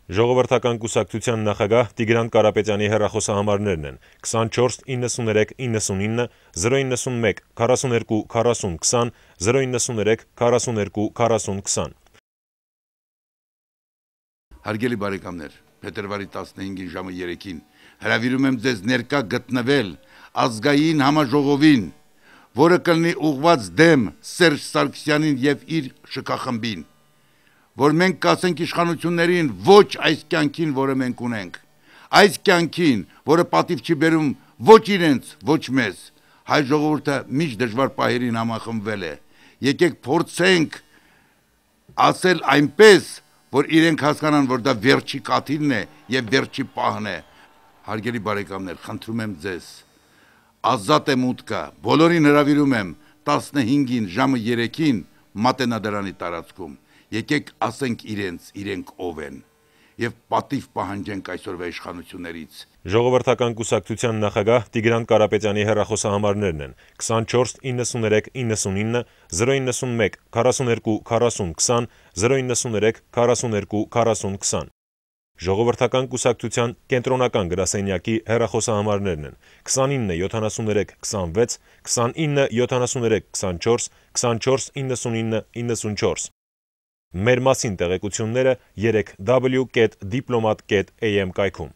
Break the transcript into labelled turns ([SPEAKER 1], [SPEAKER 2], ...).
[SPEAKER 1] Ժողովրդական կուսակցության նախագահ Տիգրան Կարապետյանի հեռախոսահամարներն են 24 93 99 091 42 40 20 093 42 40 20
[SPEAKER 2] Հարգելի բարեկամներ, փետրվարի 15-ին ժամը 3-ին հրավիրում եմ ձեզ ներկա գտնվել ազգային համաժողովին, որը կլինի ուղղված դեմ Սերժ Սարգսյանին եւ իր շքախմբին, որ մենք կասենք իշխանություններին ոչ այս կյանքին, որը մենք ունենք, այս կյանքին, որը պատիվ չի բերում ոչ իրենց, ոչ մեզ, հայ ժողովուրդը միջ դժվար պահերին համախմբվել է, եկեք փորձենք ասել այնպես, որ իրենք հասկանան, որ դա վերջի կաթիլն է եւ վերջի պահն է, հարգելի բարեկամներ, խնդրում եմ ձեզ, ազատ է մուտքը, բոլորին հրավիրում եմ 15-ին ժամը 3-ին Մատենադարանի տարածքում, եկեք ասենք իրենք ով են եւ պատիվ պահանջենք այսօրվա իշխանություններից։
[SPEAKER 1] Ժողովրդական կուսակցության նախագահ Տիգրան Կարապետյանի հեռախոսահամարներն են 24 93 99 091 42 40 20 093 42 40 20 Ժողովրդական կուսակցության կենտրոնական գրասենյակի հեռախոսահամարներն են 29 73 26 29 73 24 24 99 94 Մեր մասին տեղեկությունները 3w.diplomat.am կայքում